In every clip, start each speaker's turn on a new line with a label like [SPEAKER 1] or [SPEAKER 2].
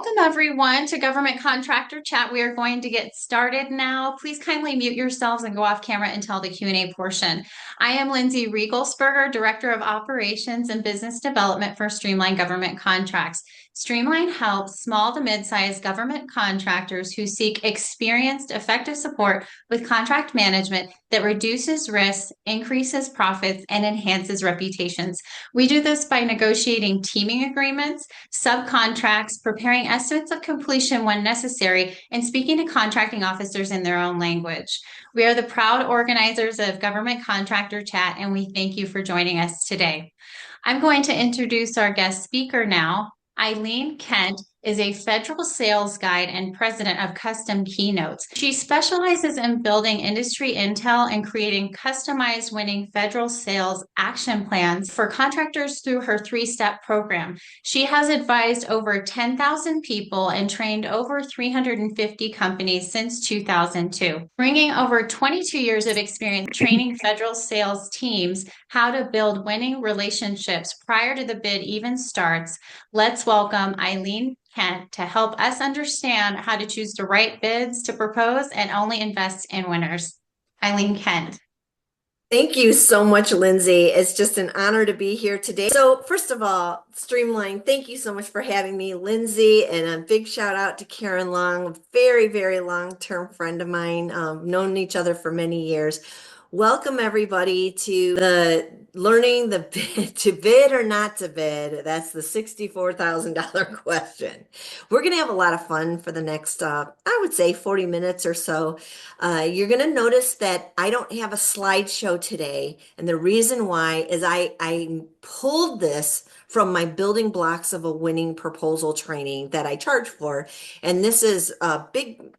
[SPEAKER 1] Welcome everyone to Government Contractor Chat. We are going to get started now. Please kindly mute yourselves and go off camera until the Q&A portion. I am Lindsay Riegelsberger, Director of Operations and Business Development for Streamline Government Contracts. Streamline helps small to mid-sized government contractors who seek experienced, effective support with contract management that reduces risks, increases profits, and enhances reputations. We do this by negotiating teaming agreements, subcontracts, preparing estimates of completion when necessary, and speaking to contracting officers in their own language. We are the proud organizers of Government Contractor Chat, and we thank you for joining us today. I'm going to introduce our guest speaker now. Eileen Kent is a federal sales guide and president of Custom Keynotes. She specializes in building industry intel and creating customized winning federal sales action plans for contractors through her three-step program. She has advised over 10,000 people and trained over 350 companies since 2002, bringing over 22 years of experience training federal sales teams how to build winning relationships prior to the bid even starts. Let's welcome Eileen Kent to help us understand how to choose the right bids to propose and only invest in winners. Eileen Kent.
[SPEAKER 2] Thank you so much, Lindsay. It's just an honor to be here today. So first of all, Streamline, thank you so much for having me, Lindsay, and a big shout out to Karen Long, a very, very long-term friend of mine, known each other for many years. Welcome everybody to the learning the bid, to bid or not to bid. That's the $64,000 question. We're going to have a lot of fun for the next, I would say 40 minutes or so. You're going to notice that I don't have a slideshow today. And the reason why is I pulled this from my building blocks of a winning proposal training that I charge for. And this is a big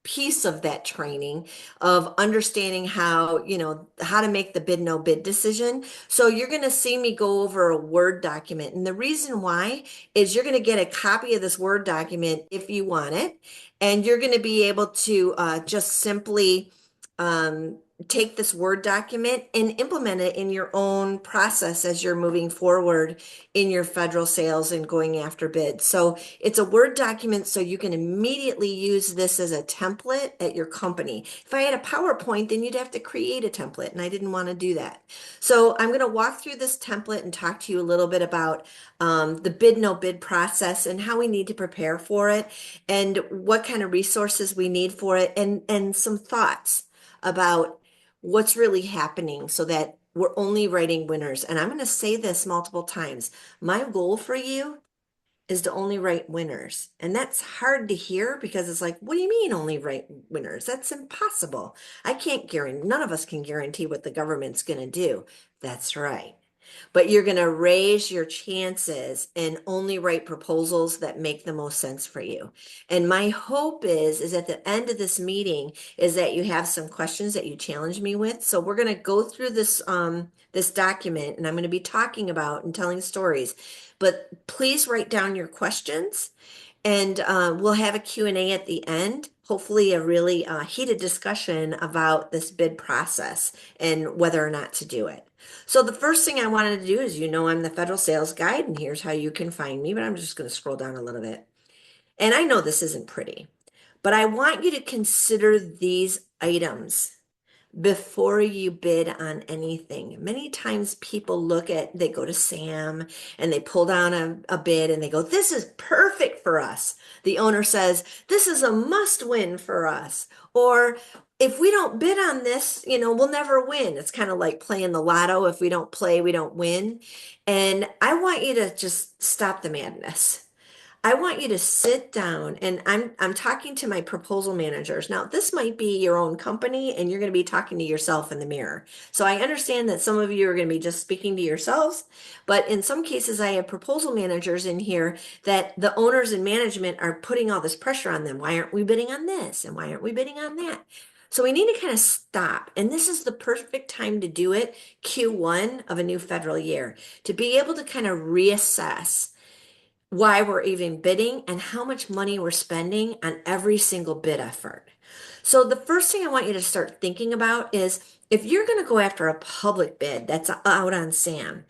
[SPEAKER 2] piece of that training of understanding how to make the bid no bid decision. So you're going to see me go over a Word document, and the reason why is you're going to get a copy of this Word document if you want it, and you're going to be able to just simply take this Word document and implement it in your own process as you're moving forward in your federal sales and going after bids. So it's a Word document, so you can immediately use this as a template at your company. If I had a PowerPoint, then you'd have to create a template, and I didn't want to do that. So I'm going to walk through this template and talk to you a little bit about the bid no bid process and how we need to prepare for it and what kind of resources we need for it, and some thoughts about what's really happening so that we're only writing winners. And I'm going to say this multiple times. My goal for you is to only write winners. And that's hard to hear because it's like, what do you mean only write winners? That's impossible. I can't guarantee, none of us can guarantee what the government's going to do. That's right. But you're going to raise your chances and only write proposals that make the most sense for you. And my hope is at the end of this meeting is that you have some questions that you challenge me with. So we're going to go through this this document, and I'm going to be talking about and telling stories. But please write down your questions, and we'll have a Q&A at the end. Hopefully a really heated discussion about this bid process and whether or not to do it. So the first thing I wanted to do is, I'm the federal sales guide, and here's how you can find me, but I'm just going to scroll down a little bit. And I know this isn't pretty, but I want you to consider these items before you bid on anything. Many times people they go to Sam and they pull down a bid and they go, this is perfect for us. The owner says, this is a must win for us. Or if we don't bid on this, we'll never win. It's kind of like playing the lotto. If we don't play, we don't win. And I want you to just stop the madness. I want you to sit down, and I'm talking to my proposal managers. Now, this might be your own company, and you're going to be talking to yourself in the mirror. So I understand that some of you are going to be just speaking to yourselves, but in some cases, I have proposal managers in here that the owners and management are putting all this pressure on them. Why aren't we bidding on this? And why aren't we bidding on that? So we need to kind of stop. And this is the perfect time to do it, Q1 of a new federal year, to be able to kind of reassess why we're even bidding and how much money we're spending on every single bid effort. So the first thing I want you to start thinking about is if you're going to go after a public bid that's out on SAM,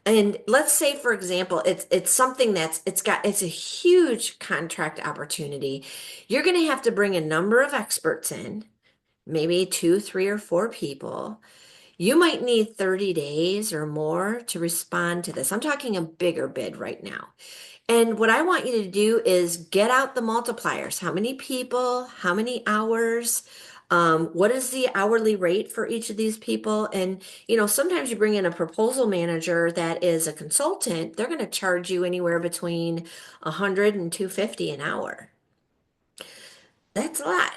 [SPEAKER 2] And let's say, for example, it's something it's a huge contract opportunity. You're going to have to bring a number of experts in, maybe two, three, or four people. You might need 30 days or more to respond to this. I'm talking a bigger bid right now. And what I want you to do is get out the multipliers. How many people, how many hours, what is the hourly rate for each of these people? And, sometimes you bring in a proposal manager that is a consultant, they're going to charge you anywhere between 100 and 250 an hour. That's a lot,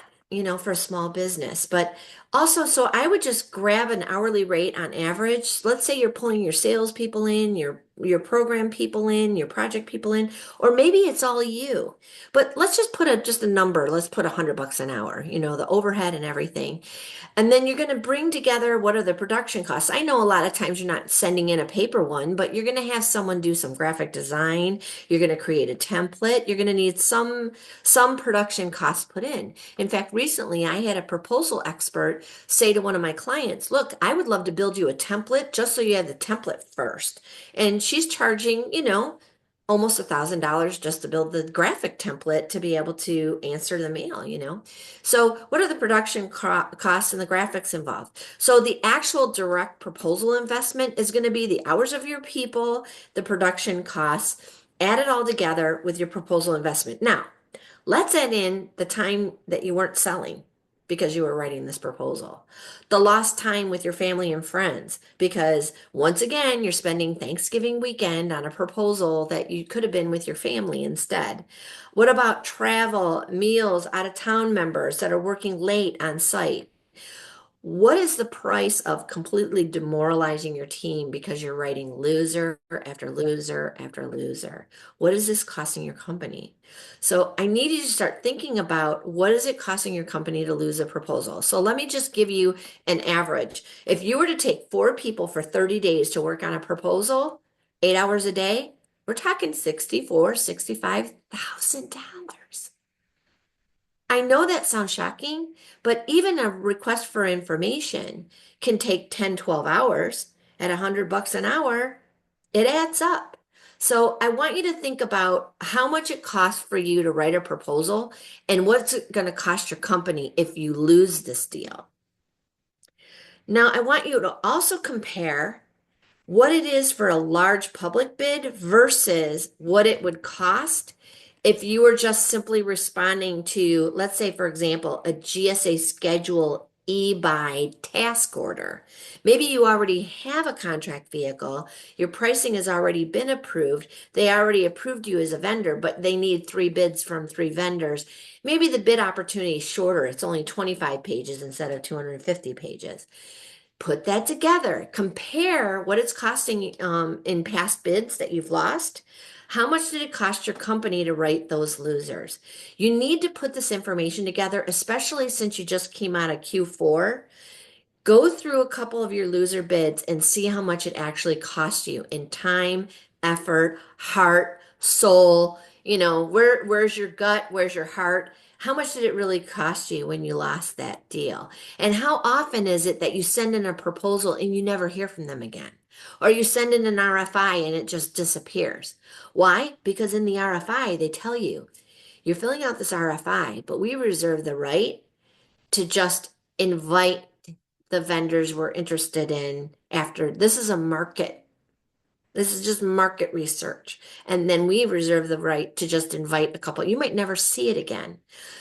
[SPEAKER 2] for a small business. But also, so I would just grab an hourly rate on average. Let's say you're pulling your salespeople in, your program people in, your project people in, or maybe it's all you. But let's just put just a number. Let's put $100 an hour, the overhead and everything. And then you're going to bring together what are the production costs. I know a lot of times you're not sending in a paper one, but you're going to have someone do some graphic design. You're going to create a template. You're going to need some production costs put in. In fact, recently I had a proposal expert say to one of my clients, "Look, I would love to build you a template just so you have the template first." And she's charging, almost $1,000 just to build the graphic template to be able to answer the mail. So what are the production costs and the graphics involved? So the actual direct proposal investment is going to be the hours of your people, the production costs, add it all together with your proposal investment. Now, let's add in the time that you weren't selling because you were writing this proposal. The lost time with your family and friends because once again, you're spending Thanksgiving weekend on a proposal that you could have been with your family instead. What about travel, meals, out of town members that are working late on site? What is the price of completely demoralizing your team because you're writing loser after loser after loser? What is this costing your company? So I need you to start thinking about what is it costing your company to lose a proposal. So let me just give you an average. If you were to take four people for 30 days to work on a proposal, 8 hours a day, we're talking $65,000. I know that sounds shocking, but even a request for information can take 10, 12 hours at $100 an hour. It adds up. So I want you to think about how much it costs for you to write a proposal and what's it going to cost your company if you lose this deal. Now, I want you to also compare what it is for a large public bid versus what it would cost if you were just simply responding to, let's say, for example, a GSA schedule e-buy task order. Maybe you already have a contract vehicle, your pricing has already been approved, they already approved you as a vendor, but they need three bids from three vendors. Maybe the bid opportunity is shorter, it's only 25 pages instead of 250 pages. Put that together. Compare what it's costing in past bids that you've lost. How much did it cost your company to write those losers? You need to put this information together, especially since you just came out of Q4. Go through a couple of your loser bids and see how much it actually cost you in time, effort, heart, soul. Where's your gut? Where's your heart? How much did it really cost you when you lost that deal? And how often is it that you send in a proposal and you never hear from them again? Or you send in an RFI and it just disappears. Why? Because in the RFI, they tell you, you're filling out this RFI, but we reserve the right to just invite the vendors we're interested in after. This is a market. This is just market research. And then we reserve the right to just invite a couple. You might never see it again.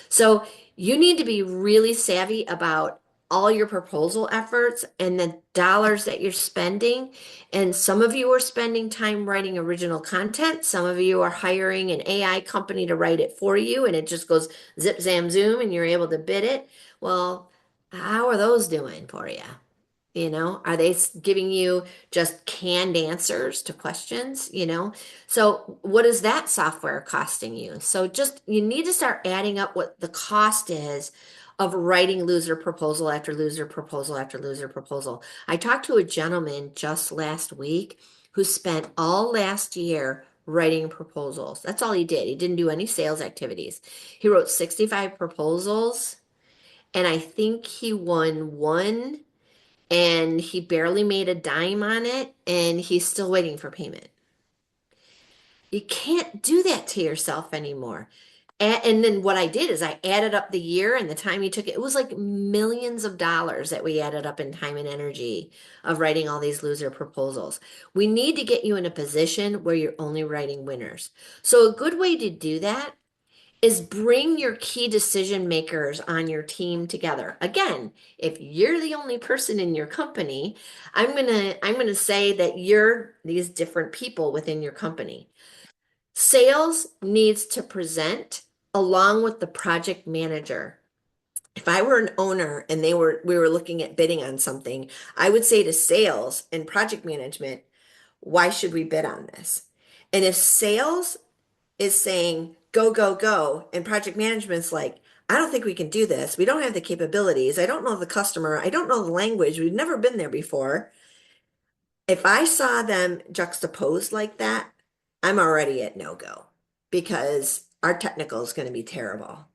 [SPEAKER 2] So you need to be really savvy about all your proposal efforts and the dollars that you're spending. And some of you are spending time writing original content. Some of you are hiring an AI company to write it for you, and it just goes zip, zam, zoom, and you're able to bid it. Well, how are those doing for you? Are they giving you just canned answers to questions? So what is that software costing you? So just you need to start adding up what the cost is of writing loser proposal after loser proposal after loser proposal. I talked to a gentleman just last week who spent all last year writing proposals. That's all he did. He didn't do any sales activities. He wrote 65 proposals, and I think he won one and he barely made a dime on it, and he's still waiting for payment. You can't do that to yourself anymore. And then what I did is I added up the year and the time he took it. It was like millions of dollars that we added up in time and energy of writing all these loser proposals. We need to get you in a position where you're only writing winners. So a good way to do that is bring your key decision makers on your team together. Again, if you're the only person in your company, I'm gonna say that you're these different people within your company. Sales needs to present along with the project manager. If I were an owner and we were looking at bidding on something, I would say to sales and project management, why should we bid on this? And if sales is saying go, go, go, and project management's like, I don't think we can do this. We don't have the capabilities. I don't know the customer. I don't know the language. We've never been there before. If I saw them juxtaposed like that, I'm already at no go because our technical is going to be terrible.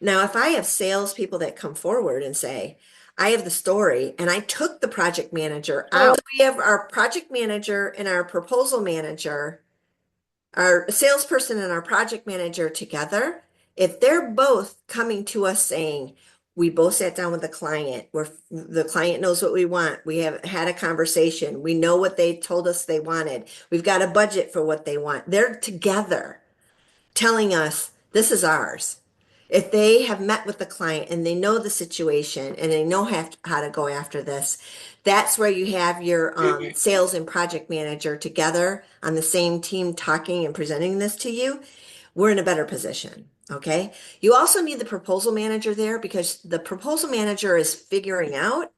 [SPEAKER 2] Now, if I have salespeople that come forward and say, I have the story and I took the project manager out, we have our project manager and our proposal manager, our salesperson and our project manager together, if they're both coming to us saying, we both sat down with the client, where the client knows what we want, we have had a conversation, we know what they told us they wanted, we've got a budget for what they want, they're together telling us this is ours. If they have met with the client and they know the situation and they know how to go after this, that's where you have your sales and project manager together on the same team talking and presenting this to you. We're in a better position. Okay. You also need the proposal manager there because the proposal manager is figuring out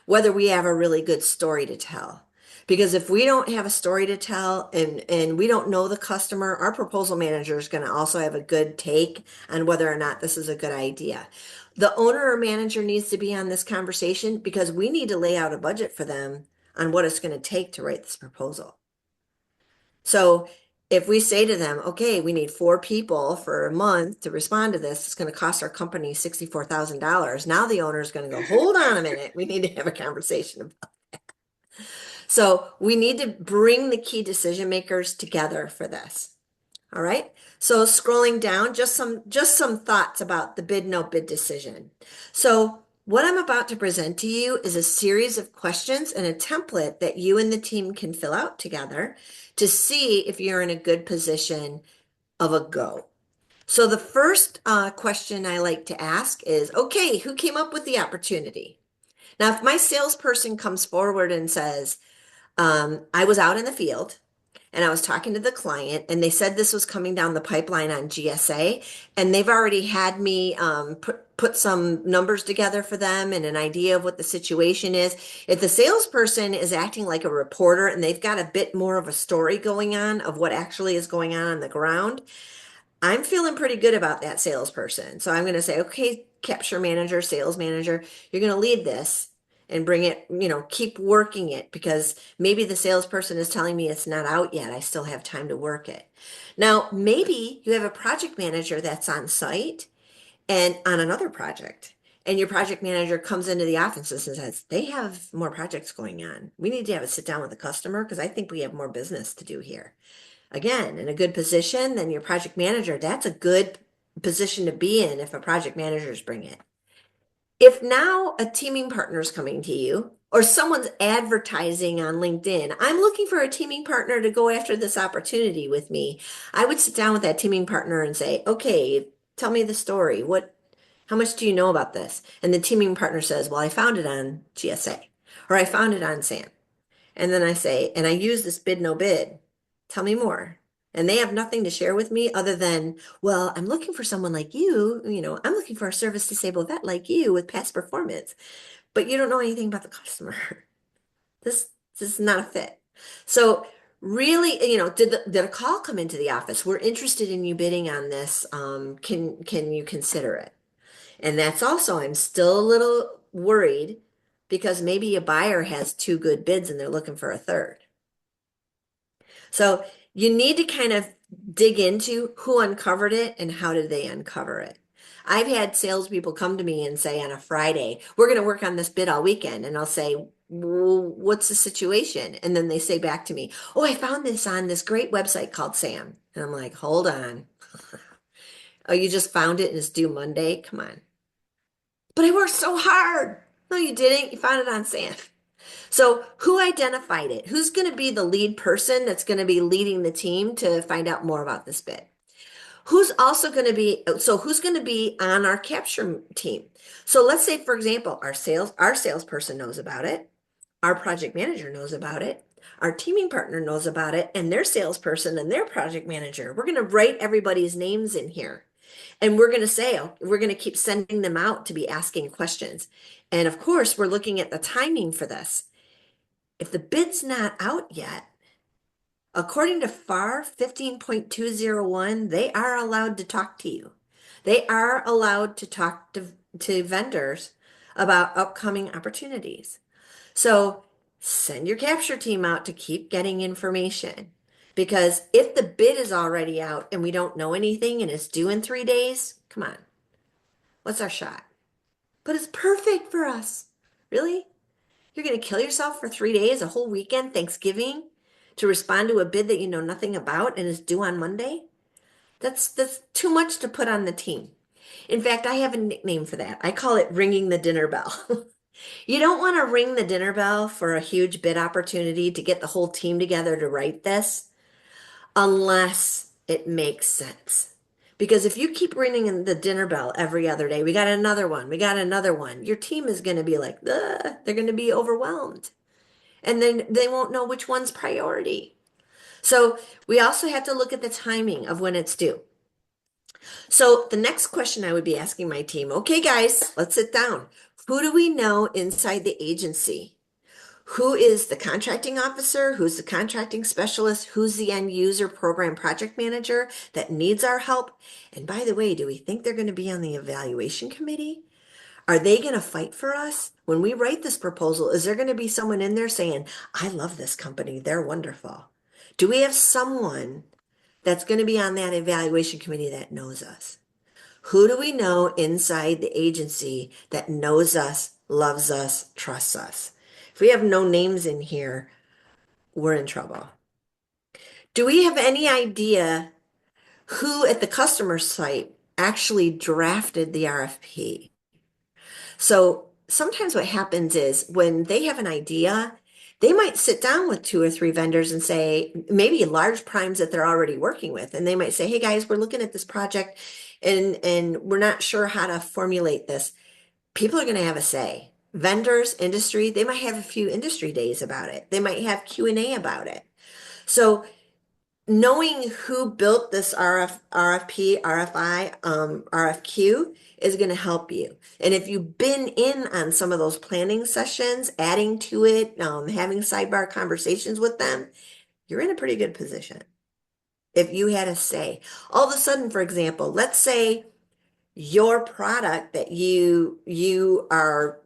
[SPEAKER 2] whether we have a really good story to tell. Because if we don't have a story to tell and we don't know the customer, our proposal manager is going to also have a good take on whether or not this is a good idea. The owner or manager needs to be on this conversation because we need to lay out a budget for them on what it's going to take to write this proposal. So if we say to them, okay, we need 4 people for a month to respond to this, it's going to cost our company $64,000. Now the owner is going to go, hold on a minute. We need to have a conversation. So we need to bring the key decision makers together for this. All right. So scrolling down, just some thoughts about the bid no bid decision. So what I'm about to present to you is a series of questions and a template that you and the team can fill out together to see if you're in a good position of a go. So the first question I like to ask is, okay, who came up with the opportunity? Now, if my salesperson comes forward and says, I was out in the field and I was talking to the client and they said this was coming down the pipeline on GSA and they've already had me put some numbers together for them and an idea of what the situation is. If the salesperson is acting like a reporter and they've got a bit more of a story going on of what actually is going on the ground, I'm feeling pretty good about that salesperson. So I'm going to say, okay, capture manager, sales manager, you're going to lead this and bring it, keep working it because maybe the salesperson is telling me it's not out yet. I still have time to work it. Now, maybe you have a project manager that's on site and on another project. And your project manager comes into the office and says, they have more projects going on. We need to have a sit down with the customer because I think we have more business to do here. Again, in a good position, then your project manager, that's a good position to be in if a project manager's bring it. If now a teaming partner is coming to you or someone's advertising on LinkedIn, I'm looking for a teaming partner to go after this opportunity with me. I would sit down with that teaming partner and say, okay, tell me the story. How much do you know about this? And the teaming partner says, well, I found it on GSA or I found it on SAM. And then I say, and I use this bid no bid. Tell me more. And they have nothing to share with me other than, well, I'm looking for someone like you. I'm looking for a service disabled vet like you with past performance, but you don't know anything about the customer. This is not a fit. So really, did a call come into the office? We're interested in you bidding on this. Can you consider it? And that's also, I'm still a little worried because maybe a buyer has 2 good bids and they're looking for a third. So you need to kind of dig into who uncovered it and how did they uncover it. I've had salespeople come to me and say on a Friday, we're going to work on this bid all weekend. And I'll say, well, what's the situation? And then they say back to me, oh, I found this on this great website called Sam. And I'm like, hold on. Oh, you just found it and it's due Monday? Come on. But I worked so hard. No, you didn't. You found it on Sam. So who identified it? Who's going to be the lead person that's going to be leading the team to find out more about this bid? Who's also going to be, so who's going to be on our capture team? So let's say, for example, our salesperson knows about it. Our project manager knows about it. Our teaming partner knows about it, and their salesperson and their project manager. We're going to write everybody's names in here. And we're going to say, we're going to keep sending them out to be asking questions. And of course, we're looking at the timing for this. If the bid's not out yet, according to FAR 15.201, they are allowed to talk to you. They are allowed to talk to vendors about upcoming opportunities. So send your capture team out to keep getting information. Because if the bid is already out and we don't know anything and it's due in 3 days, come on, what's our shot? But it's perfect for us. Really? You're going to kill yourself for 3 days, a whole weekend, Thanksgiving, to respond to a bid that you know nothing about and is due on Monday? That's too much to put on the team. In fact, I have a nickname for that. I call it ringing the dinner bell. You don't want to ring the dinner bell for a huge bid opportunity to get the whole team together to write this unless it makes sense. Because if you keep ringing the dinner bell every other day, we got another one, we got another one, your team is going to be like, ugh, they're going to be overwhelmed. And then they won't know which one's priority. So we also have to look at the timing of when it's due. So the next question I would be asking my team, okay, guys, let's sit down. Who do we know inside the agency? Who is the contracting officer? Who's the contracting specialist? Who's the end user program project manager that needs our help? And by the way, do we think they're going to be on the evaluation committee? Are they going to fight for us? When we write this proposal, is there going to be someone in there saying, I love this company, they're wonderful? Do we have someone that's going to be on that evaluation committee that knows us? Who do we know inside the agency that knows us, loves us, trusts us? If we have no names in here, we're in trouble. Do we have any idea who at the customer site actually drafted the RFP? So sometimes what happens is when they have an idea, they might sit down with 2 or 3 vendors and say, maybe large primes that they're already working with, and they might say, hey guys, we're looking at this project and we're not sure how to formulate this. People are going to have a say. Vendors, industry, they might have a few industry days about it. They might have Q&A about it. So knowing who built this RFP, RFI, RFQ is going to help you. And if you've been in on some of those planning sessions, adding to it, having sidebar conversations with them, you're in a pretty good position. If you had a say, all of a sudden, for example, let's say your product that you are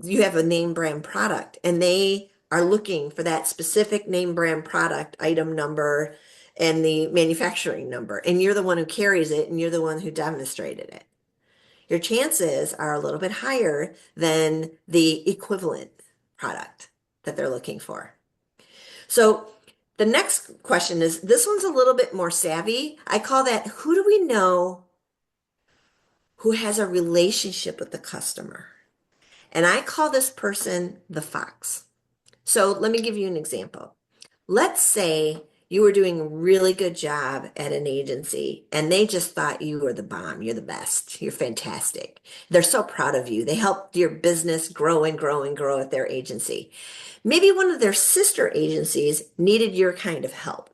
[SPEAKER 2] you have a name brand product and they are looking for that specific name brand product item number and the manufacturing number, and you're the one who carries it and you're the one who demonstrated it. Your chances are a little bit higher than the equivalent product that they're looking for. So the next question is, this one's a little bit more savvy. I call that, who do we know who has a relationship with the customer? And I call this person the fox. So let me give you an example. Let's say you were doing a really good job at an agency and they just thought you were the bomb. You're the best. You're fantastic. They're so proud of you. They helped your business grow and grow and grow at their agency. Maybe one of their sister agencies needed your kind of help.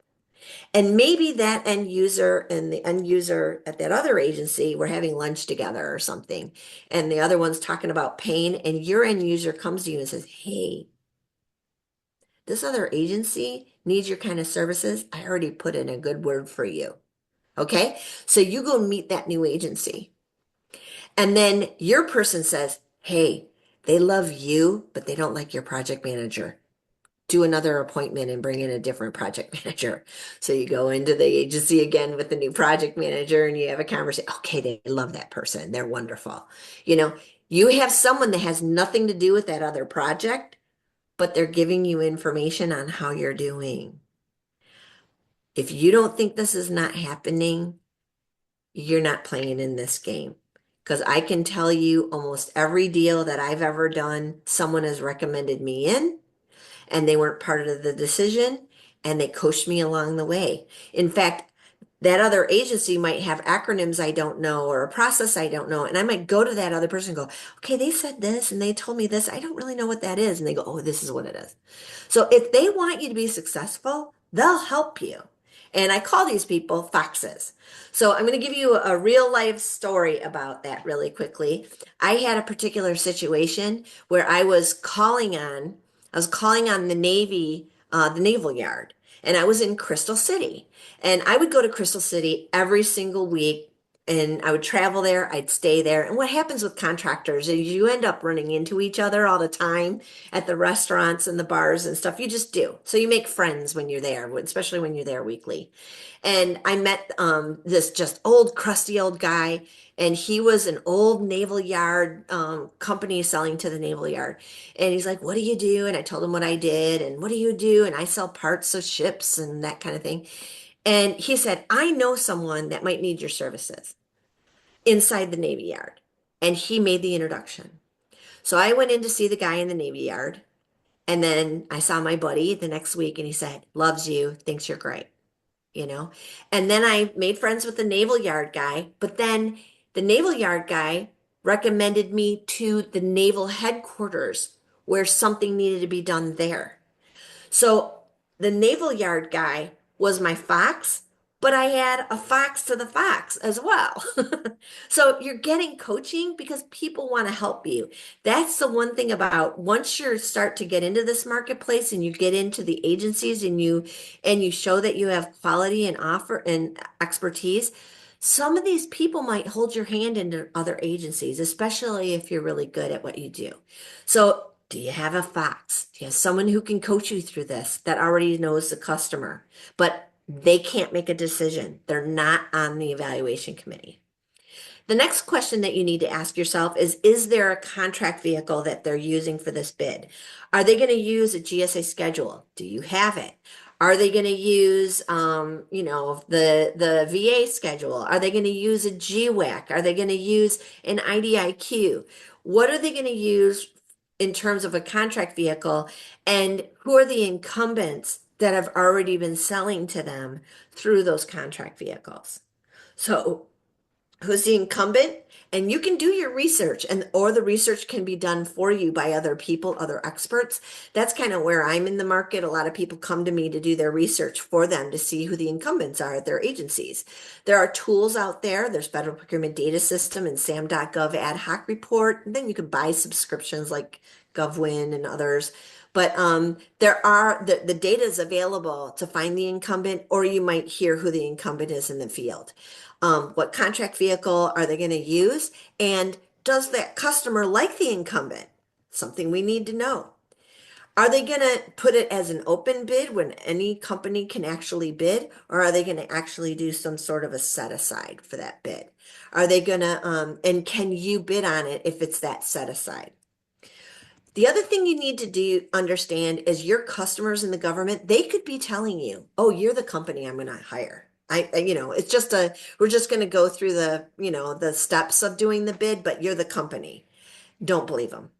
[SPEAKER 2] And maybe that end user and the end user at that other agency were having lunch together or something. And the other one's talking about pain. And your end user comes to you and says, hey, this other agency needs your kind of services. I already put in a good word for you. Okay. So you go meet that new agency. And then your person says, hey, they love you, but they don't like your project manager. do another appointment and bring in a different project manager. So you go into the agency again with the new project manager and you have a conversation. Okay, they love that person. They're wonderful. You know, you have someone that has nothing to do with that other project, but they're giving you information on how you're doing. If you don't think this is not happening, you're not playing in this game. Because I can tell you almost every deal that I've ever done, someone has recommended me in and they weren't part of the decision and they coached me along the way. In fact, that other agency might have acronyms I don't know or a process I don't know. And I might go to that other person and go, okay, they said this and they told me this. I don't really know what that is. And they go, oh, this is what it is. So if they want you to be successful, they'll help you. And I call these people foxes. So I'm going to give you a real life story about that really quickly. I had a particular situation where I was calling on the Naval Yard, and I was in Crystal City. And I would go to Crystal City every single week and I would travel there, I'd stay there. And what happens with contractors is you end up running into each other all the time at the restaurants and the bars and stuff. You just do. So you make friends when you're there, especially when you're there weekly. And I met this just old, crusty old guy, and he was an old Naval Yard company selling to the Naval Yard. And he's like, "What do you do?" And I told him what I did, and what do you do? And I sell parts of ships and that kind of thing. And he said, "I know someone that might need your services inside the Navy Yard." And he made the introduction. So I went in to see the guy in the Navy Yard. And then I saw my buddy the next week and he said, "Loves you, thinks you're great," you know? And then I made friends with the Naval Yard guy, but then the Naval Yard guy recommended me to the Naval headquarters where something needed to be done there. So the Naval Yard guy was my fox, but I had a fox to the fox as well. So you're getting coaching because people want to help you. That's the one thing about once you start to get into this marketplace and you get into the agencies and you show that you have quality and offer and expertise, some of these people might hold your hand into other agencies, especially if you're really good at what you do. So do you have a fox? Do you have someone who can coach you through this that already knows the customer, but they can't make a decision? They're not on the evaluation committee. The next question that you need to ask yourself is there a contract vehicle that they're using for this bid? Are they going to use a GSA schedule? Do you have it? Are they going to use, the VA schedule? Are they going to use a GWAC? Are they going to use an IDIQ? What are they going to use in terms of a contract vehicle? And who are the incumbents that have already been selling to them through those contract vehicles? So who's the incumbent? And you can do your research or the research can be done for you by other people, other experts. That's kind of where I'm in the market. A lot of people come to me to do their research for them to see who the incumbents are at their agencies. There are tools out there. There's Federal Procurement Data System and SAM.gov ad hoc report. And then you can buy subscriptions like GovWin and others. But there are the data is available to find the incumbent, or you might hear who the incumbent is in the field. What contract vehicle are they going to use? And does that customer like the incumbent? Something we need to know. Are they going to put it as an open bid when any company can actually bid, or are they going to actually do some sort of a set aside for that bid? Are they going to, and can you bid on it if it's that set aside? The other thing you need to understand is your customers in the government, they could be telling you, "Oh, you're the company I'm going to hire." It's just we're just going to go through the steps of doing the bid, but you're the company. Don't believe them.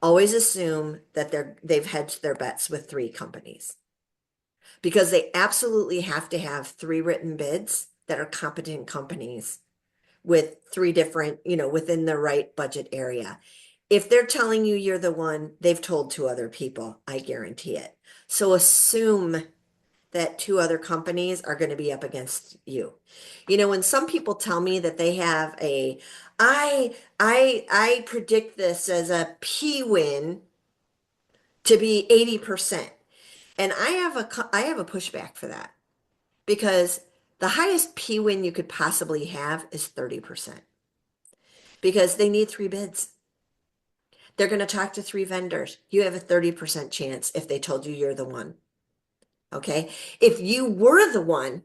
[SPEAKER 2] Always assume that they've hedged their bets with three companies because they absolutely have to have three written bids that are competent companies with three different, within the right budget area. If they're telling you you're the one, they've told two other people, I guarantee it. So assume that two other companies are going to be up against you. When some people tell me that they have I predict this as a P win to be 80%. And I have a pushback for that because the highest P win you could possibly have is 30% because they need three bids. They're going to talk to 3 vendors. You have a 30% chance if they told you you're the one. Okay. If you were the one,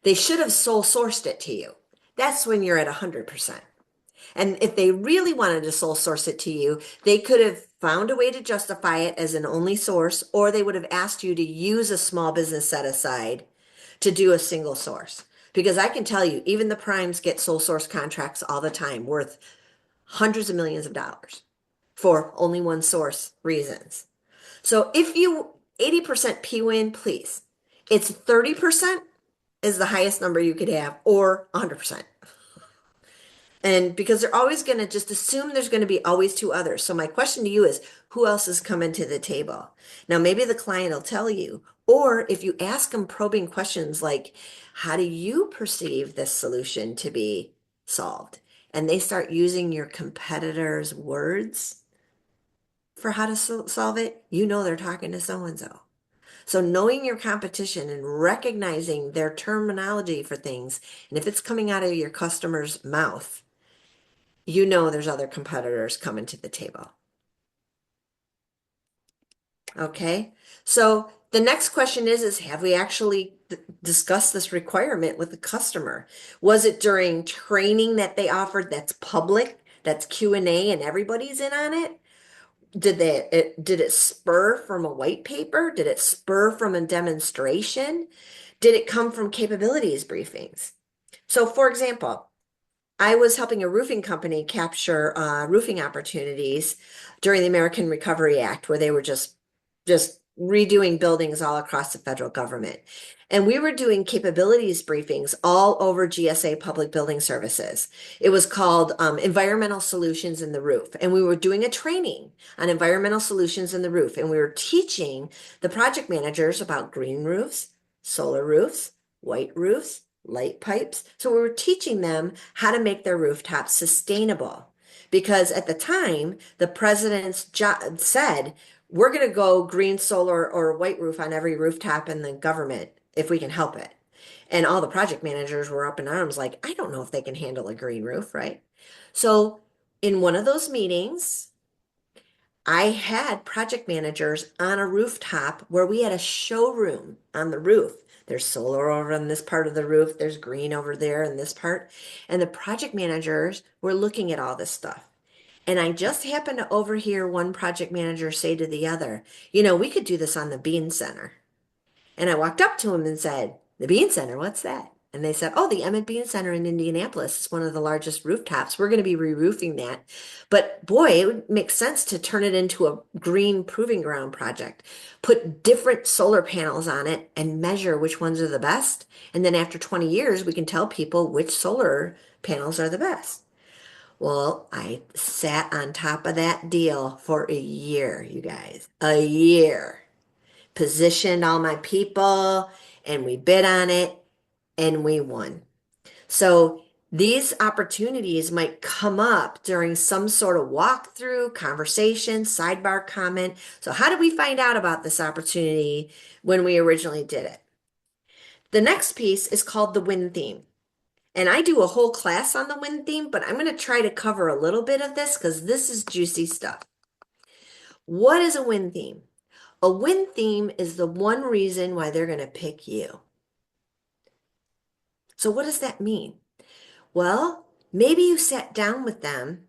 [SPEAKER 2] they should have sole sourced it to you. That's when you're at 100%. And if they really wanted to sole source it to you, they could have found a way to justify it as an only source, or they would have asked you to use a small business set aside to do a single source. Because I can tell you, even the primes get sole source contracts all the time worth hundreds of millions of dollars for only one source reasons. So if you 80% P-win, please. It's 30% is the highest number you could have, or 100%. And because they're always going to just assume there's going to be always two others. So my question to you is, who else is coming to the table? Now, maybe the client will tell you, or if you ask them probing questions like, how do you perceive this solution to be solved? And they start using your competitor's words for how to solve it, you know they're talking to so-and-so. So knowing your competition and recognizing their terminology for things, and if it's coming out of your customer's mouth, you know there's other competitors coming to the table. Okay, so the next question is have we actually discussed this requirement with the customer? Was it during training that they offered that's public, that's Q&A and everybody's in on it? Did it spur from a white paper? Did it spur from a demonstration? Did it come from capabilities briefings? So for example, I was helping a roofing company capture roofing opportunities during the American Recovery Act, where they were just redoing buildings all across the federal government. And we were doing capabilities briefings all over GSA Public Building Services. It was called Environmental Solutions in the Roof. And we were doing a training on environmental solutions in the roof. And we were teaching the project managers about green roofs, solar roofs, white roofs, light pipes. So we were teaching them how to make their rooftops sustainable. Because at the time, the president's job said, we're going to go green, solar, or white roof on every rooftop in the government if we can help it. And all the project managers were up in arms like, I don't know if they can handle a green roof, right? So in one of those meetings, I had project managers on a rooftop where we had a showroom on the roof. There's solar over on this part of the roof. There's green over there in this part. And the project managers were looking at all this stuff. And I just happened to overhear one project manager say to the other, we could do this on the Bean Center. And I walked up to him and said, the Bean Center, what's that? And they said, oh, the Emmett Bean Center in Indianapolis is one of the largest rooftops. We're going to be re-roofing that. But boy, it would make sense to turn it into a green proving ground project. Put different solar panels on it and measure which ones are the best. And then after 20 years, we can tell people which solar panels are the best. Well, I sat on top of that deal for a year, you guys. A year. Positioned all my people, and we bid on it, and we won. So these opportunities might come up during some sort of walkthrough, conversation, sidebar comment. So how did we find out about this opportunity when we originally did it? The next piece is called the win theme. And I do a whole class on the win theme, but I'm going to try to cover a little bit of this because this is juicy stuff. What is a win theme? A win theme is the one reason why they're going to pick you. So what does that mean? Well, maybe you sat down with them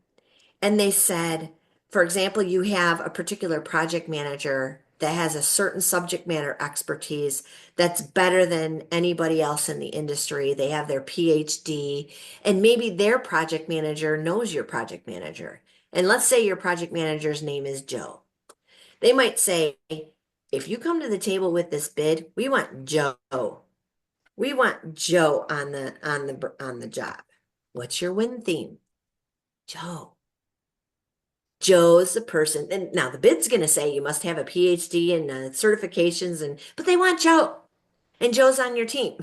[SPEAKER 2] and they said, for example, you have a particular project manager that has a certain subject matter expertise that's better than anybody else in the industry. They have their PhD, and maybe their project manager knows your project manager. And let's say your project manager's name is Joe. They might say, if you come to the table with this bid, we want Joe. We want Joe on the job. What's your win theme? Joe. Joe's the person, and now the bid's going to say you must have a PhD and certifications, but they want Joe, and Joe's on your team.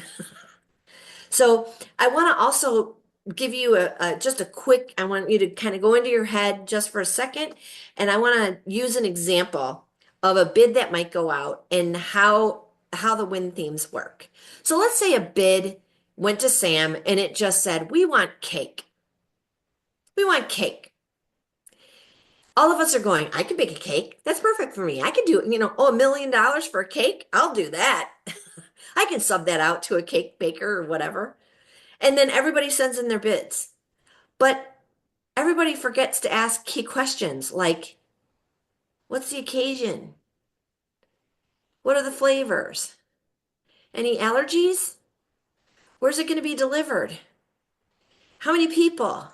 [SPEAKER 2] So I want to also give you just a quick, I want you to kind of go into your head just for a second, and I want to use an example of a bid that might go out and how the win themes work. So let's say a bid went to Sam and it just said, we want cake. We want cake. All of us are going, I can bake a cake. That's perfect for me. I can do it, oh, $1 million for a cake? I'll do that. I can sub that out to a cake baker or whatever. And then everybody sends in their bids. But everybody forgets to ask key questions like, what's the occasion? What are the flavors? Any allergies? Where's it going to be delivered? How many people?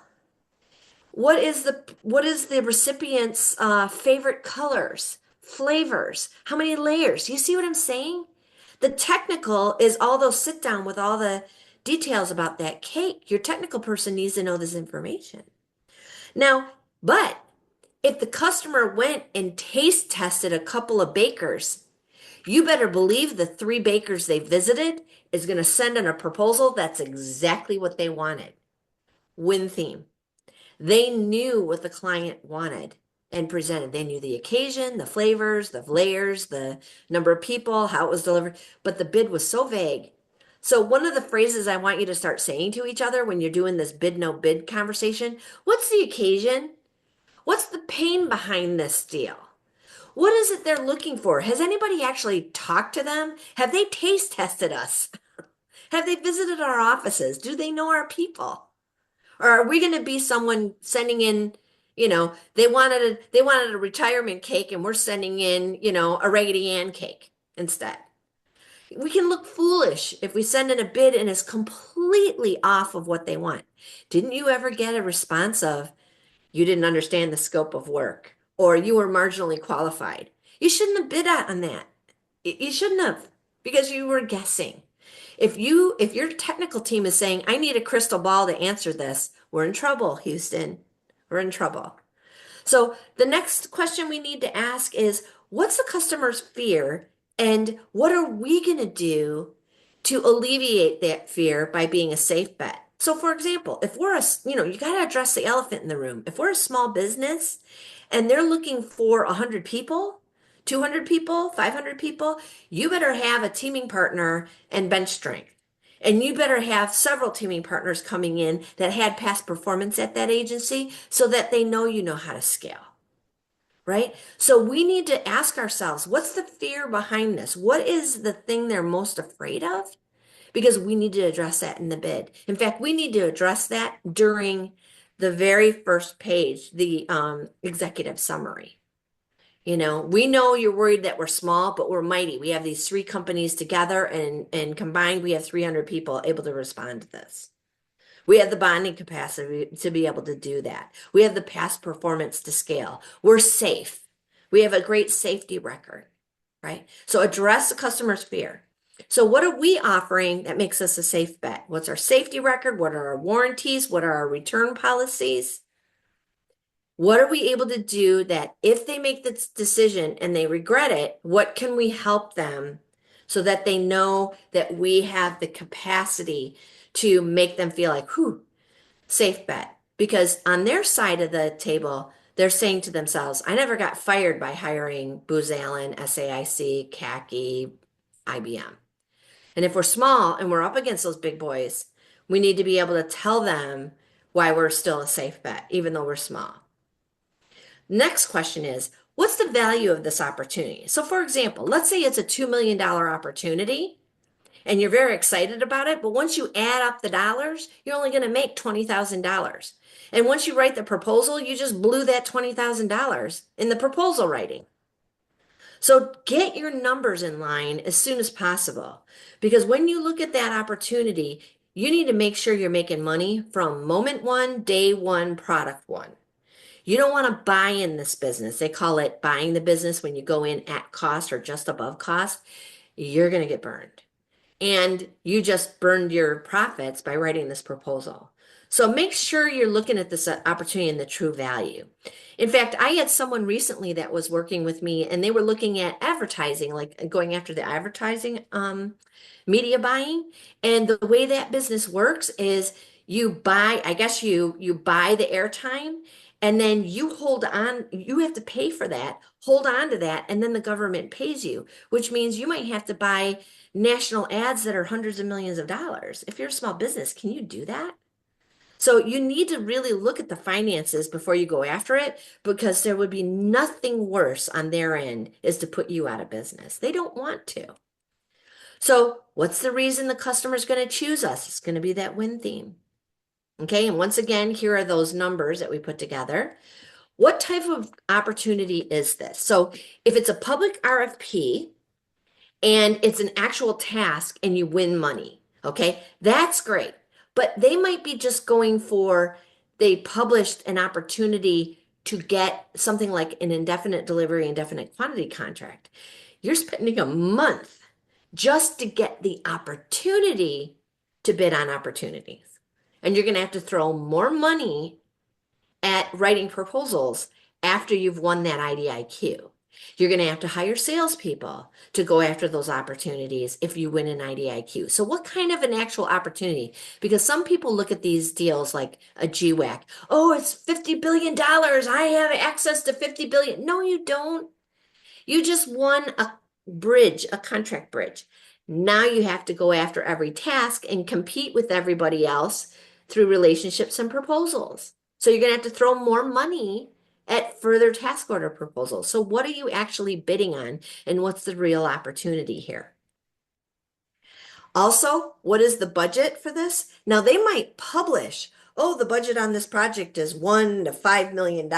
[SPEAKER 2] What is the recipient's favorite colors, flavors? How many layers? You see what I'm saying? The technical is all those sit down with all the details about that cake. Your technical person needs to know this information. Now, but if the customer went and taste tested a couple of bakers, you better believe the 3 bakers they visited is going to send in a proposal that's exactly what they wanted. Win theme. They knew what the client wanted and presented. They knew the occasion, the flavors, the layers, the number of people, how it was delivered, but the bid was so vague. So one of the phrases I want you to start saying to each other when you're doing this bid no bid conversation, what's the occasion? What's the pain behind this deal? What is it they're looking for? Has anybody actually talked to them? Have they taste tested us? Have they visited our offices? Do they know our people? Or are we going to be someone sending in, they wanted a retirement cake and we're sending in, a Raggedy Ann cake instead. We can look foolish if we send in a bid and it's completely off of what they want. Didn't you ever get a response of, you didn't understand the scope of work, or you were marginally qualified? You shouldn't have bid on that. You shouldn't have, because you were guessing. If your technical team is saying, I need a crystal ball to answer this, we're in trouble, Houston. We're in trouble. So the next question we need to ask is, what's the customer's fear and what are we going to do to alleviate that fear by being a safe bet? So for example, if we're you got to address the elephant in the room. If we're a small business and they're looking for 100 people, 200 people, 500 people, you better have a teaming partner and bench strength. And you better have several teaming partners coming in that had past performance at that agency so that they know you know how to scale, right? So we need to ask ourselves, what's the fear behind this? What is the thing they're most afraid of? Because we need to address that in the bid. In fact, we need to address that during the very first page, the executive summary. We know you're worried that we're small, but we're mighty. We have these 3 companies together and combined, we have 300 people able to respond to this. We have the bonding capacity to be able to do that. We have the past performance to scale. We're safe. We have a great safety record, right? So address the customer's fear. So what are we offering that makes us a safe bet? What's our safety record? What are our warranties? What are our return policies? What are we able to do that if they make this decision and they regret it, what can we help them so that they know that we have the capacity to make them feel like, whew, safe bet? Because on their side of the table, they're saying to themselves, I never got fired by hiring Booz Allen, SAIC, CACI, IBM. And if we're small and we're up against those big boys, we need to be able to tell them why we're still a safe bet, even though we're small. Next question is, what's the value of this opportunity? So for example, let's say it's a $2 million opportunity and you're very excited about it, but once you add up the dollars, you're only going to make $20,000. And once you write the proposal, you just blew that $20,000 in the proposal writing. So get your numbers in line as soon as possible, because when you look at that opportunity, you need to make sure you're making money from moment one, day one, product one. You don't want to buy in this business. They call it buying the business when you go in at cost or just above cost. You're going to get burned. And you just burned your profits by writing this proposal. So make sure you're looking at this opportunity and the true value. In fact, I had someone recently that was working with me and they were looking at advertising, like going after the advertising media buying. And the way that business works is you buy, I guess you buy the airtime and then you hold on, you have to pay for that, hold on to that, and then the government pays you, which means you might have to buy national ads that are hundreds of millions of dollars. If you're a small business, can you do that? So you need to really look at the finances before you go after it because there would be nothing worse on their end is to put you out of business. They don't want to. So what's the reason the customer is going to choose us? It's going to be that win theme. Okay. And once again, here are those numbers that we put together. What type of opportunity is this? So if it's a public RFP and it's an actual task and you win money, okay, that's great. But they might be just going for, they published an opportunity to get something like an indefinite delivery, indefinite quantity contract. You're spending a month just to get the opportunity to bid on opportunities. And you're going to have to throw more money at writing proposals after you've won that IDIQ. You're going to have to hire salespeople to go after those opportunities if you win an IDIQ. So what kind of an actual opportunity? Because some people look at these deals like a GWAC. Oh, it's $50 billion. I have access to 50 billion. No, you don't. You just won a bridge, a contract bridge. Now you have to go after every task and compete with everybody else through relationships and proposals. So you're going to have to throw more money at further task order proposals. So what are you actually bidding on and what's the real opportunity here? Also, what is the budget for this? Now they might publish, oh, the budget on this project is $1 to $5 million,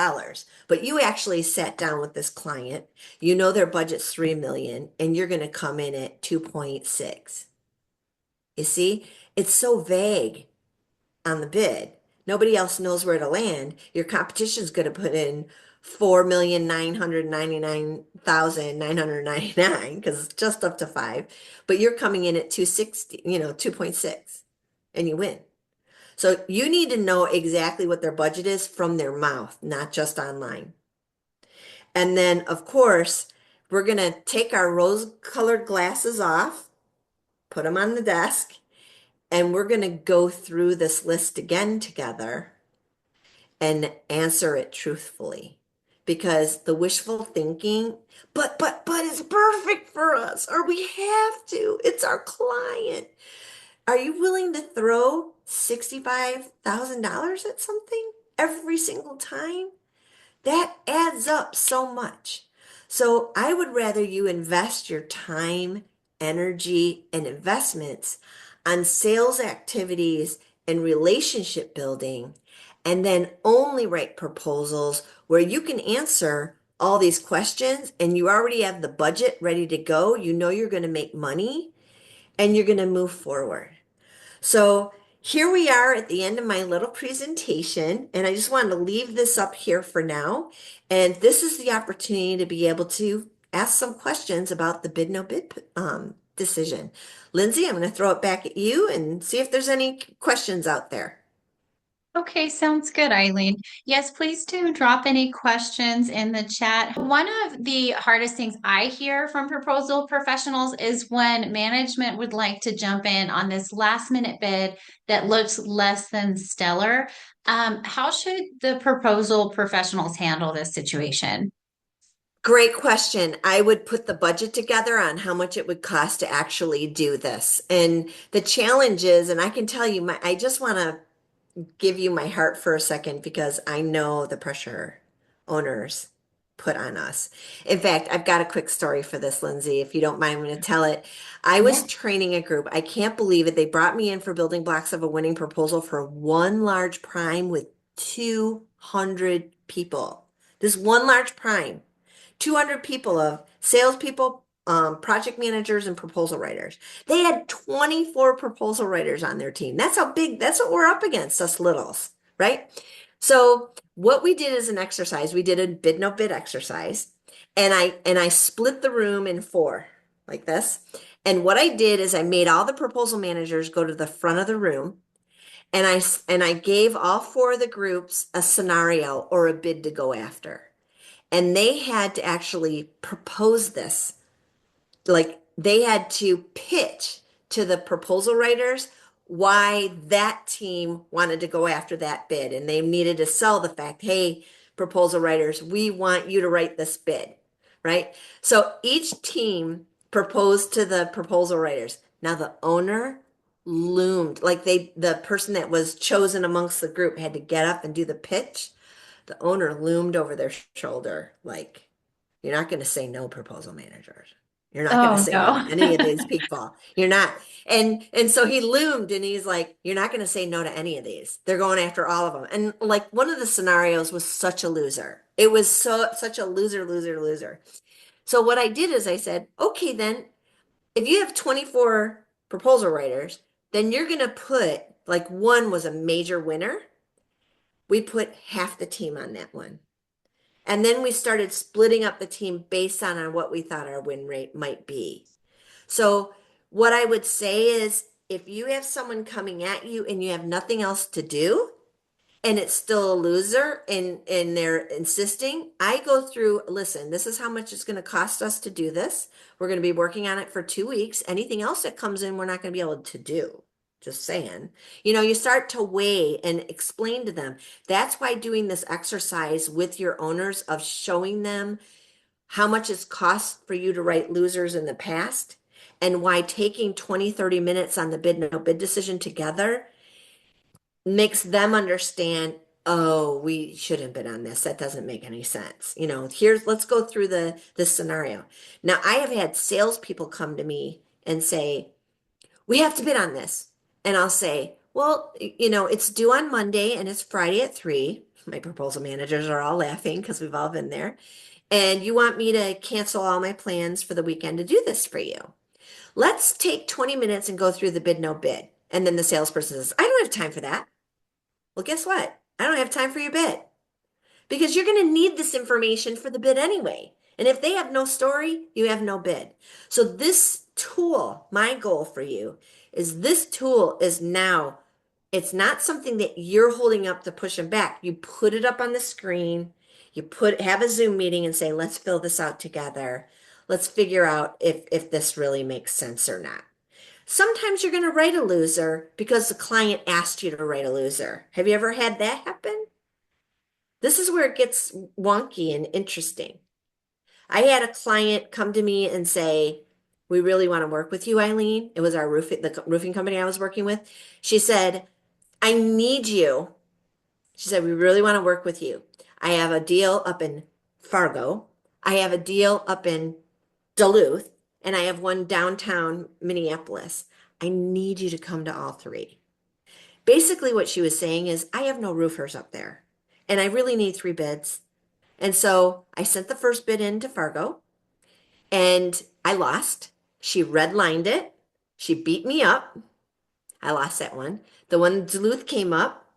[SPEAKER 2] but you actually sat down with this client, you know their budget's 3 million, and you're going to come in at 2.6. You see, it's so vague on the bid. Nobody else knows where to land. Your competition's going to put in 4,999,999 because it's just up to 5, but you're coming in at 260, 2.6, and you win. So you need to know exactly what their budget is from their mouth, not just online. And then, of course, we're going to take our rose-colored glasses off, put them on the desk, and we're going to go through this list again together and answer it truthfully. Because the wishful thinking, but it's perfect for us, or we have to. It's our client. Are you willing to throw $65,000 at something every single time? That adds up so much. So I would rather you invest your time, energy, and investments on sales activities and relationship building, and then only write proposals where you can answer all these questions and you already have the budget ready to go. You know you're going to make money and you're going to move forward. So here we are at the end of my little presentation, and I just wanted to leave this up here for now. And this is the opportunity to be able to ask some questions about the bid no bid decision. Lindsay, I'm going to throw it back at you and see if there's any questions out there.
[SPEAKER 1] Okay, sounds good, Eileen. Yes, please do drop any questions in the chat. One of the hardest things I hear from proposal professionals is when management would like to jump in on this last minute bid that looks less than stellar. How should the proposal professionals handle this situation?
[SPEAKER 2] Great question. I would put the budget together on how much it would cost to actually do this. And the challenge is, and I can tell you, I just want to give you my heart for a second because I know the pressure owners put on us. In fact, I've got a quick story for this, Lindsay. If you don't mind, I'm going to tell it. I was training a group. I can't believe it. They brought me in for building blocks of a winning proposal for one large prime with 200 people. This one large prime. 200 people of salespeople, project managers, and proposal writers. They had 24 proposal writers on their team. That's how big, that's what we're up against, us littles, right? So what we did as an exercise, we did a bid no bid exercise, and I split the room in 4 like this. And what I did is I made all the proposal managers go to the front of the room, and I gave all 4 of the groups a scenario or a bid to go after. And they had to actually propose this. Like they had to pitch to the proposal writers why that team wanted to go after that bid. And they needed to sell the fact, hey, proposal writers, we want you to write this bid, right? So each team proposed to the proposal writers. Now the owner loomed. Like the person that was chosen amongst the group had to get up and do the pitch. The owner loomed over their shoulder, like, you're not going to say no, proposal managers. You're not going to
[SPEAKER 1] Oh,
[SPEAKER 2] say no to
[SPEAKER 1] no.
[SPEAKER 2] any of these people. You're not. And so he loomed and he's like, you're not going to say no to any of these. They're going after all of them. And like one of the scenarios was such a loser. It was such a loser, loser, loser. So what I did is I said, okay, then if you have 24 proposal writers, then you're going to put like one was a major winner. We put half the team on that one. And then we started splitting up the team based on what we thought our win rate might be. So what I would say is if you have someone coming at you and you have nothing else to do, and it's still a loser and they're insisting, I go through, listen, this is how much it's going to cost us to do this. We're going to be working on it for 2 weeks. Anything else that comes in, we're not going to be able to do. Just saying. You start to weigh and explain to them. That's why doing this exercise with your owners of showing them how much it's cost for you to write losers in the past and why taking 20, 30 minutes on the bid no bid decision together makes them understand, oh, we shouldn't bid on this. That doesn't make any sense. Let's go through the scenario. Now, I have had salespeople come to me and say, we have to bid on this. And I'll say, well, it's due on Monday and it's Friday at 3. My proposal managers are all laughing because we've all been there. And you want me to cancel all my plans for the weekend to do this for you. Let's take 20 minutes and go through the bid no bid. And then the salesperson says, I don't have time for that. Well, guess what? I don't have time for your bid because you're going to need this information for the bid anyway. And if they have no story, you have no bid. So this tool, my goal for you is this tool is now, it's not something that you're holding up to push them back. You put it up on the screen, have a Zoom meeting and say, let's fill this out together. Let's figure out if this really makes sense or not. Sometimes you're going to write a loser because the client asked you to write a loser. Have you ever had that happen? This is where it gets wonky and interesting. I had a client come to me and say, we really want to work with you, Eileen. It was the roofing company I was working with. She said, I need you. She said, we really want to work with you. I have a deal up in Fargo. I have a deal up in Duluth, and I have one downtown Minneapolis. I need you to come to all three. Basically, what she was saying is, I have no roofers up there, and I really need 3 bids. And so I sent the first bid in to Fargo, and I lost. She redlined it. She beat me up. I lost that one. The one in Duluth came up,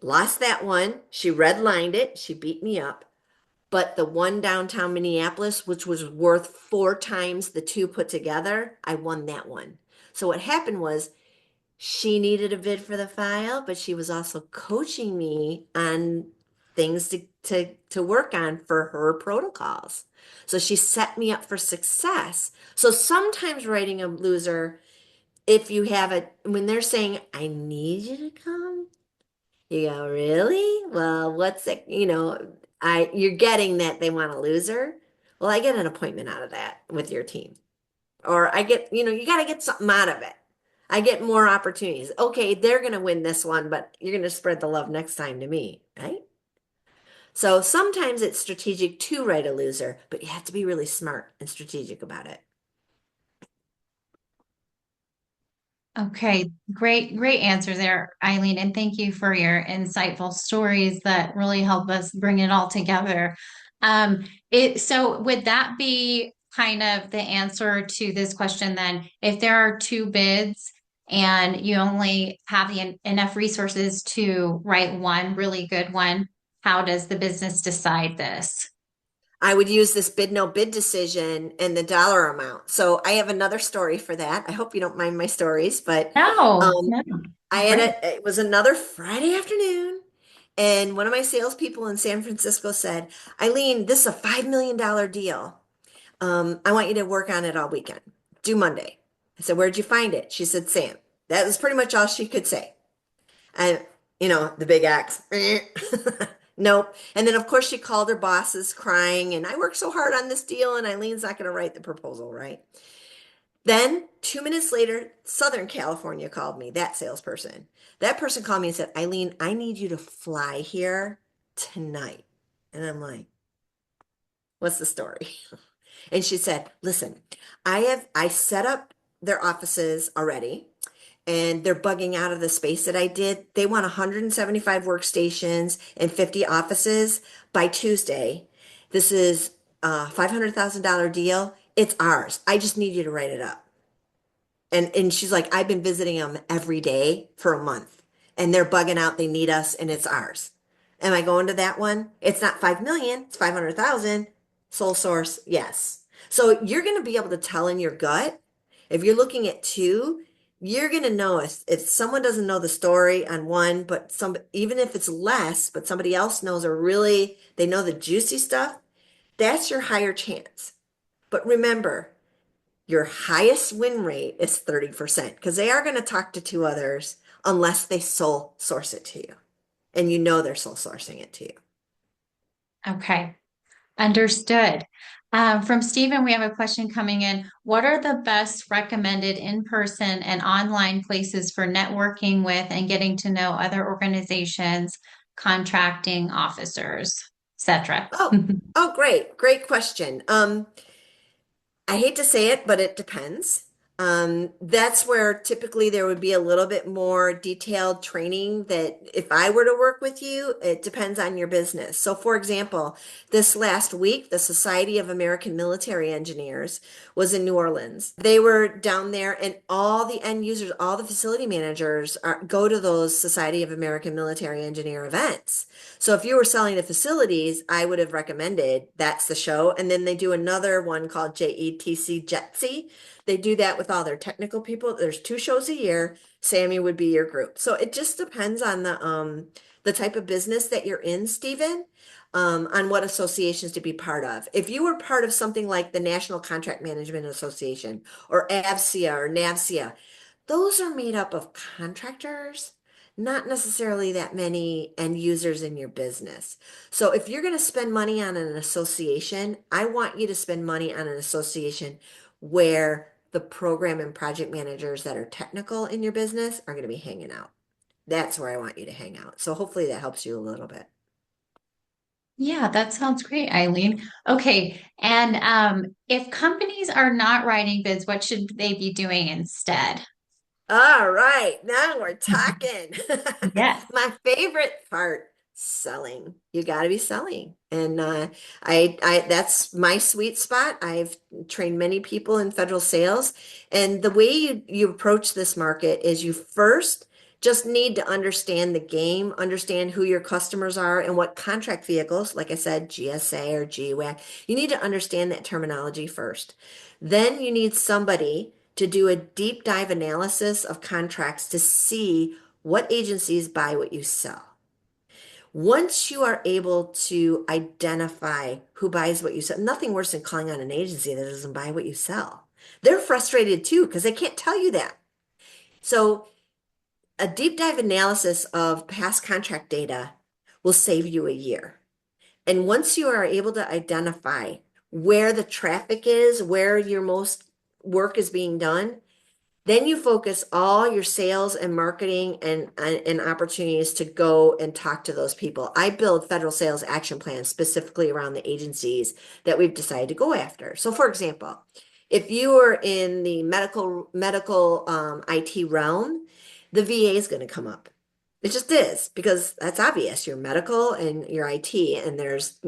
[SPEAKER 2] lost that one. She redlined it. She beat me up. But the one downtown Minneapolis, which was worth 4 times the two put together, I won that one. So what happened was she needed a bid for the file, but she was also coaching me on things to work on for her protocols. So she set me up for success. So sometimes writing a loser, if you have it, when they're saying, I need you to come, you go, really? Well, what's it? You're getting that they want a loser. Well, I get an appointment out of that with your team. Or I get, you got to get something out of it. I get more opportunities. Okay, they're going to win this one, but you're going to spread the love next time to me, right? So sometimes it's strategic to write a loser, but you have to be really smart and strategic about it.
[SPEAKER 1] Okay, great answer there, Eileen, and thank you for your insightful stories that really help us bring it all together. So would that be kind of the answer to this question then? If there are 2 bids and you only have enough resources to write one really good one, how does the business decide this?
[SPEAKER 2] I would use this bid no bid decision and the dollar amount. So I have another story for that. I hope you don't mind my stories, but
[SPEAKER 1] No,
[SPEAKER 2] um,
[SPEAKER 1] no, great.
[SPEAKER 2] it was another Friday afternoon, and one of my salespeople in San Francisco said, Eileen, this is a $5 million deal. I want you to work on it all weekend, due Monday. I said, where'd you find it? She said, Sam. That was pretty much all she could say. And, the big X. Nope. And then, of course, she called her bosses crying, and I worked so hard on this deal, and Eileen's not going to write the proposal, right? Then 2 minutes later, Southern California called me, that salesperson. That person called me and said, Eileen, I need you to fly here tonight. And I'm like, what's the story? And she said, listen, I set up their offices already and they're bugging out of the space that I did. They want 175 workstations and 50 offices by Tuesday. This is a $500,000 deal. It's ours. I just need you to write it up. And she's like, I've been visiting them every day for a month and they're bugging out. They need us and it's ours. Am I going to that one? It's not 5 million, it's 500,000. Sole source, yes. So you're going to be able to tell in your gut. If you're looking at two, you're going to know if someone doesn't know the story on one, but even if it's less, but somebody else knows, or really they know the juicy stuff, that's your higher chance. But remember, your highest win rate is 30% because they are going to talk to two others unless they sole source it to you. And you know they're sole sourcing it to you.
[SPEAKER 1] Okay, understood. From Stephen, we have a question coming in. What are the best recommended in-person and online places for networking with and getting to know other organizations, contracting officers, etc.?
[SPEAKER 2] Oh, great. Great question. I hate to say it, but it depends. That's where typically there would be a little bit more detailed training that if I were to work with you, it depends on your business. So, for example, this last week, the Society of American Military Engineers was in New Orleans. They were down there, and all the end users, all the facility managers go to those Society of American Military Engineer events. So if you were selling to facilities, I would have recommended that's the show. And then they do another one called JETC JETSI. They do that with all their technical people. There's 2 shows a year. Sammy would be your group. So it just depends on the type of business that you're in, Stephen, on what associations to be part of. If you were part of something like the National Contract Management Association or AVSIA or NAVSIA, those are made up of contractors, not necessarily that many end users in your business. So if you're going to spend money on an association, I want you to spend money on an association where the program and project managers that are technical in your business are going to be hanging out. That's where I want you to hang out. So hopefully that helps you a little bit.
[SPEAKER 1] Yeah, that sounds great, Eileen. Okay, and if companies are not writing bids, what should they be doing instead?
[SPEAKER 2] All right, now we're talking.
[SPEAKER 1] Yes.
[SPEAKER 2] My favorite part, selling. You got to be selling. And I that's my sweet spot. I've trained many people in federal sales, and the way you approach this market is you first just need to understand the game, understand who your customers are and what contract vehicles, like I said, GSA or GWAC, you need to understand that terminology first. Then you need somebody to do a deep dive analysis of contracts to see what agencies buy what you sell. Once you are able to identify who buys what you sell, nothing worse than calling on an agency that doesn't buy what you sell. They're frustrated too because they can't tell you that. So, a deep dive analysis of past contract data will save you a year. And once you are able to identify where the traffic is, where your most work is being done, then you focus all your sales and marketing and opportunities to go and talk to those people. I build federal sales action plans specifically around the agencies that we've decided to go after. So for example, if you are in the medical IT realm, the VA is going to come up. It just is because that's obvious. You're medical and you're IT, and there's,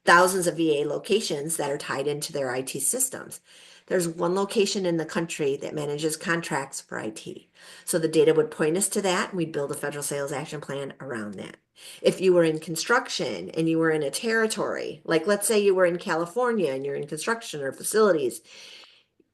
[SPEAKER 2] thousands of VA locations that are tied into their IT systems. There's one location in the country that manages contracts for IT. So the data would point us to that, and we'd build a federal sales action plan around that. If you were in construction and you were in a territory, like let's say you were in California and you're in construction or facilities,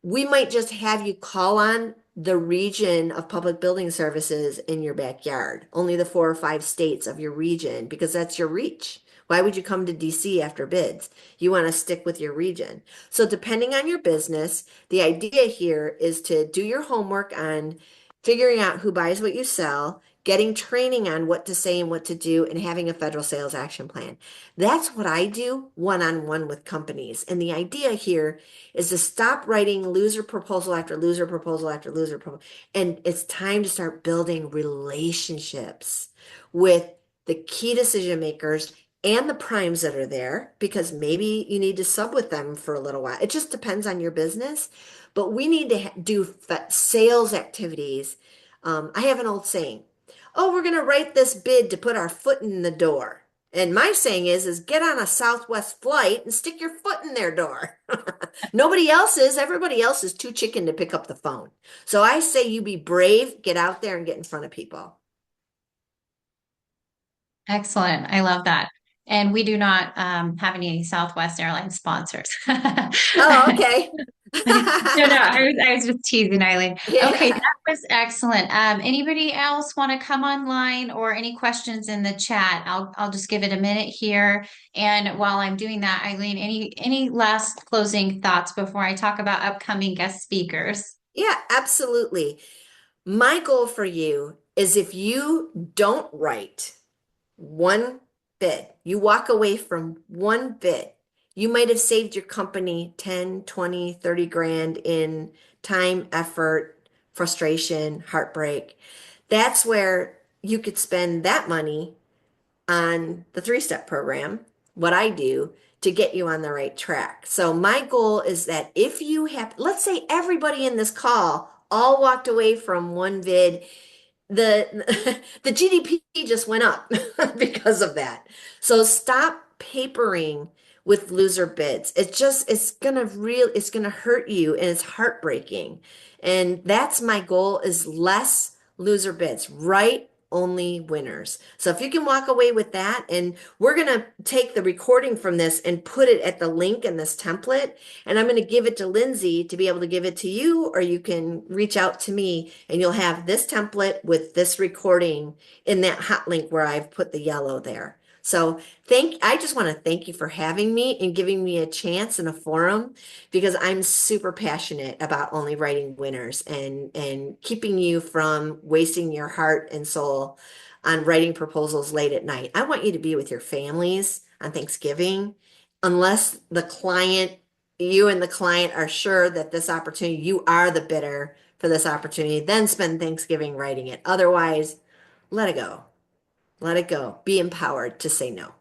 [SPEAKER 2] we might just have you call on the region of public building services in your backyard, only the 4 or 5 states of your region, because that's your reach. Why would you come to DC after bids? You want to stick with your region. So depending on your business, the idea here is to do your homework on figuring out who buys what you sell, getting training on what to say and what to do, and having a federal sales action plan. That's what I do one-on-one with companies. And the idea here is to stop writing loser proposal after loser proposal after loser proposal. And it's time to start building relationships with the key decision makers and the primes that are there, because maybe you need to sub with them for a little while. It just depends on your business. But we need to do sales activities. I have an old saying, oh, we're going to write this bid to put our foot in the door. And my saying is get on a Southwest flight and stick your foot in their door. Nobody else is. Everybody else is too chicken to pick up the phone. So I say you be brave, get out there and get in front of people.
[SPEAKER 1] Excellent. I love that. And we do not have any Southwest Airlines sponsors.
[SPEAKER 2] Oh, okay.
[SPEAKER 1] No, I was just teasing, Eileen. Okay,
[SPEAKER 2] Yeah.
[SPEAKER 1] that was excellent. Anybody else want to come online or any questions in the chat? I'll just give it a minute here. And while I'm doing that, Eileen, any last closing thoughts before I talk about upcoming guest speakers?
[SPEAKER 2] Yeah, absolutely. My goal for you is if you don't write one bid, you walk away from one bid, you might have saved your company 10, 20, 30 grand in time, effort, frustration, heartbreak. That's where you could spend that money on the three-step program, what I do to get you on the right track. So my goal is that if you have, let's say everybody in this call all walked away from one vid, the the GDP just went up because of that. So stop papering with loser bids. It's gonna hurt you and it's heartbreaking. And that's my goal, is less loser bids, right? Only winners. So if you can walk away with that, and we're gonna take the recording from this and put it at the link in this template, and I'm going to give it to Lindsay to be able to give it to you, or you can reach out to me and you'll have this template with this recording in that hot link where I've put the yellow there. So I just want to thank you for having me and giving me a chance in a forum, because I'm super passionate about only writing winners and keeping you from wasting your heart and soul on writing proposals late at night. I want you to be with your families on Thanksgiving, unless you and the client are sure that this opportunity, you are the bidder for this opportunity, then spend Thanksgiving writing it. Otherwise, let it go. Let it go. Be empowered to say no.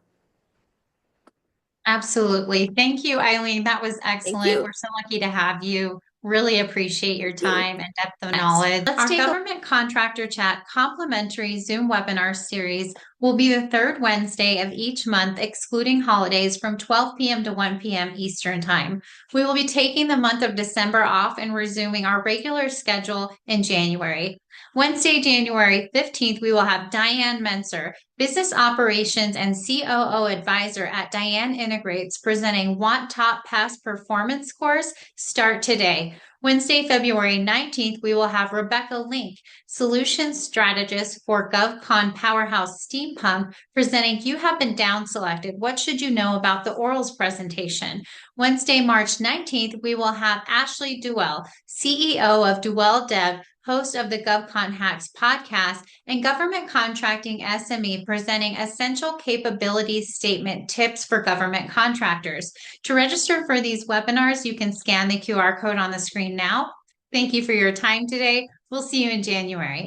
[SPEAKER 1] Absolutely. Thank you, Eileen. That was
[SPEAKER 2] Thank
[SPEAKER 1] excellent.
[SPEAKER 2] you.
[SPEAKER 1] We're so lucky to have you. Really appreciate your
[SPEAKER 2] Thank you.
[SPEAKER 1] time and depth of knowledge. Our Government Contractor Chat complimentary Zoom webinar series will be the third Wednesday of each month, excluding holidays, from 12 p.m. to 1 p.m. Eastern Time. We will be taking the month of December off and resuming our regular schedule in January. Wednesday, January 15th, we will have Diane Menser, Business Operations and COO Advisor at Diane Integrates, presenting Want Top Past Performance Scores. Start today. Wednesday, February 19th, we will have Rebecca Link, Solutions Strategist for GovCon Powerhouse Steampunk, presenting You Have Been Down Selected. What should you know about the orals presentation? Wednesday, March 19th, we will have Ashley Duell, CEO of Duell Dev, host of the GovCon Hacks podcast, and government contracting SME, presenting essential capabilities statement tips for government contractors. To register for these webinars, you can scan the QR code on the screen now. Thank you for your time today. We'll see you in January.